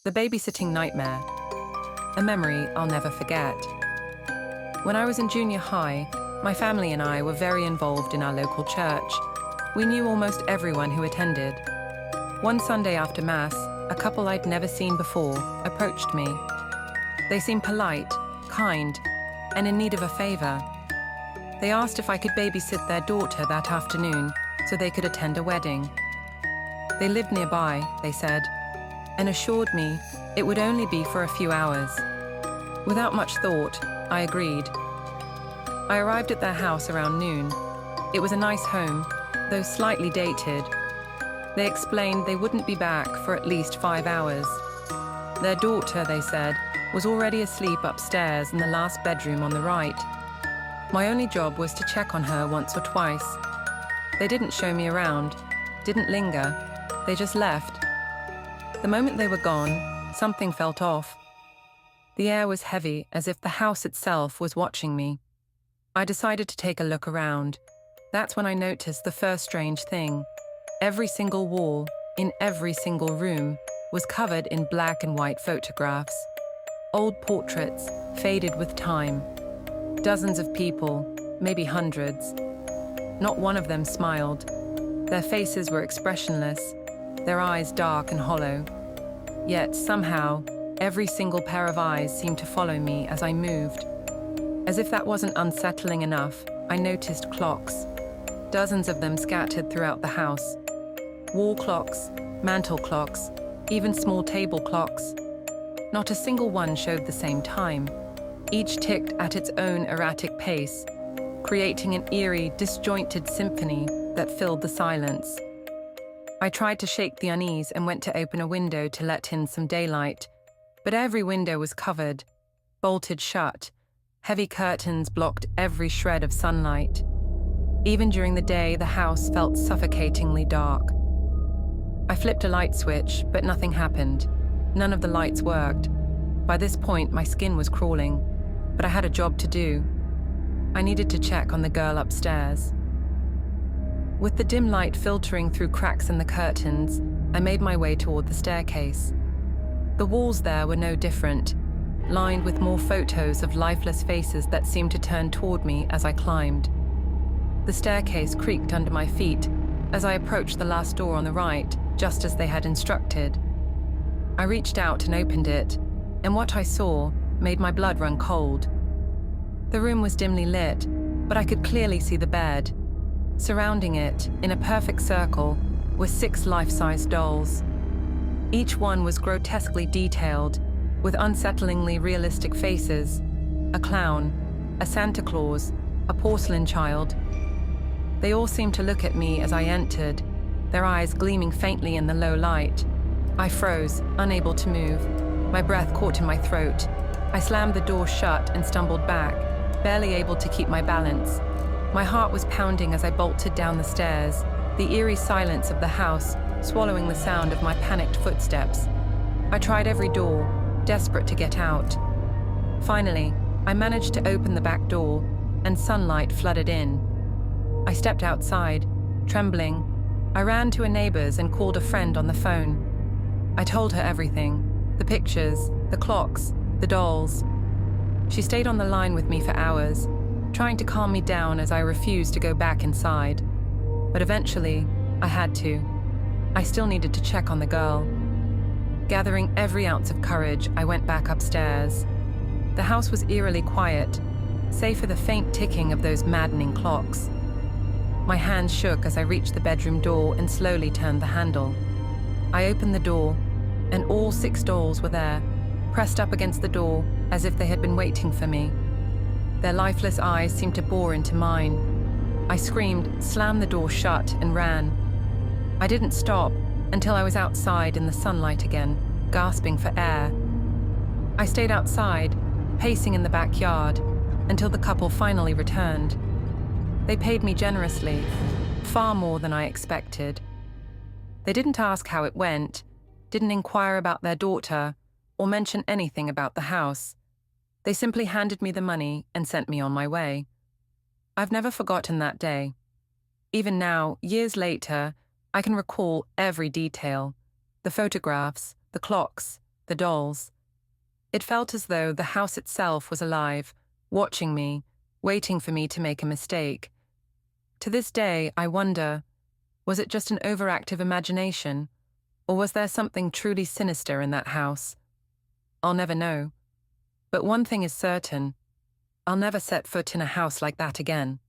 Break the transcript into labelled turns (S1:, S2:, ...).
S1: The babysitting nightmare, a memory I'll never forget. When I was in junior high, my family and I were very involved in our local church. We knew almost everyone who attended. One Sunday after Mass, a couple I'd never seen before approached me. They seemed polite, kind, and in need of a favor. They asked if I could babysit their daughter that afternoon so they could attend a wedding. They lived nearby, they said, and assured me it would only be for a few hours. Without much thought, I agreed. I arrived at their house around noon. It was a nice home, though slightly dated. They explained they wouldn't be back for at least 5 hours. Their daughter, they said, was already asleep upstairs in the last bedroom on the right. My only job was to check on her once or twice. They didn't show me around, didn't linger, they just left. The moment they were gone, something felt off. The air was heavy, as if the house itself was watching me. I decided to take a look around. That's when I noticed the first strange thing. Every single wall, in every single room, was covered in black and white photographs. Old portraits, faded with time. Dozens of people, maybe hundreds. Not one of them smiled. Their faces were expressionless, their eyes dark and hollow. Yet, somehow, every single pair of eyes seemed to follow me as I moved. As if that wasn't unsettling enough, I noticed clocks. Dozens of them scattered throughout the house. Wall clocks, mantel clocks, even small table clocks. Not a single one showed the same time. Each ticked at its own erratic pace, creating an eerie, disjointed symphony that filled the silence. I tried to shake the unease and went to open a window to let in some daylight, but every window was covered, bolted shut. Heavy curtains blocked every shred of sunlight. Even during the day, the house felt suffocatingly dark. I flipped a light switch, but nothing happened. None of the lights worked. By this point, my skin was crawling, but I had a job to do. I needed to check on the girl upstairs. With the dim light filtering through cracks in the curtains, I made my way toward the staircase. The walls there were no different, lined with more photos of lifeless faces that seemed to turn toward me as I climbed. The staircase creaked under my feet as I approached the last door on the right, just as they had instructed. I reached out and opened it, and what I saw made my blood run cold. The room was dimly lit, but I could clearly see the bed. Surrounding it, in a perfect circle, were 6 life-size dolls. Each one was grotesquely detailed, with unsettlingly realistic faces. A clown, a Santa Claus, a porcelain child. They all seemed to look at me as I entered, their eyes gleaming faintly in the low light. I froze, unable to move. My breath caught in my throat. I slammed the door shut and stumbled back, barely able to keep my balance. My heart was pounding as I bolted down the stairs, the eerie silence of the house swallowing the sound of my panicked footsteps. I tried every door, desperate to get out. Finally, I managed to open the back door, and sunlight flooded in. I stepped outside, trembling. I ran to a neighbor's and called a friend on the phone. I told her everything, the pictures, the clocks, the dolls. She stayed on the line with me for hours, trying to calm me down as I refused to go back inside. But eventually, I had to. I still needed to check on the girl. Gathering every ounce of courage, I went back upstairs. The house was eerily quiet, save for the faint ticking of those maddening clocks. My hands shook as I reached the bedroom door and slowly turned the handle. I opened the door, and all 6 dolls were there, pressed up against the door as if they had been waiting for me. Their lifeless eyes seemed to bore into mine. I screamed, slammed the door shut, and ran. I didn't stop until I was outside in the sunlight again, gasping for air. I stayed outside, pacing in the backyard, until the couple finally returned. They paid me generously, far more than I expected. They didn't ask how it went, didn't inquire about their daughter, or mention anything about the house. They simply handed me the money and sent me on my way. I've never forgotten that day. Even now, years later, I can recall every detail. The photographs, the clocks, the dolls. It felt as though the house itself was alive, watching me, waiting for me to make a mistake. To this day, I wonder, was it just an overactive imagination, or was there something truly sinister in that house? I'll never know. But one thing is certain, I'll never set foot in a house like that again.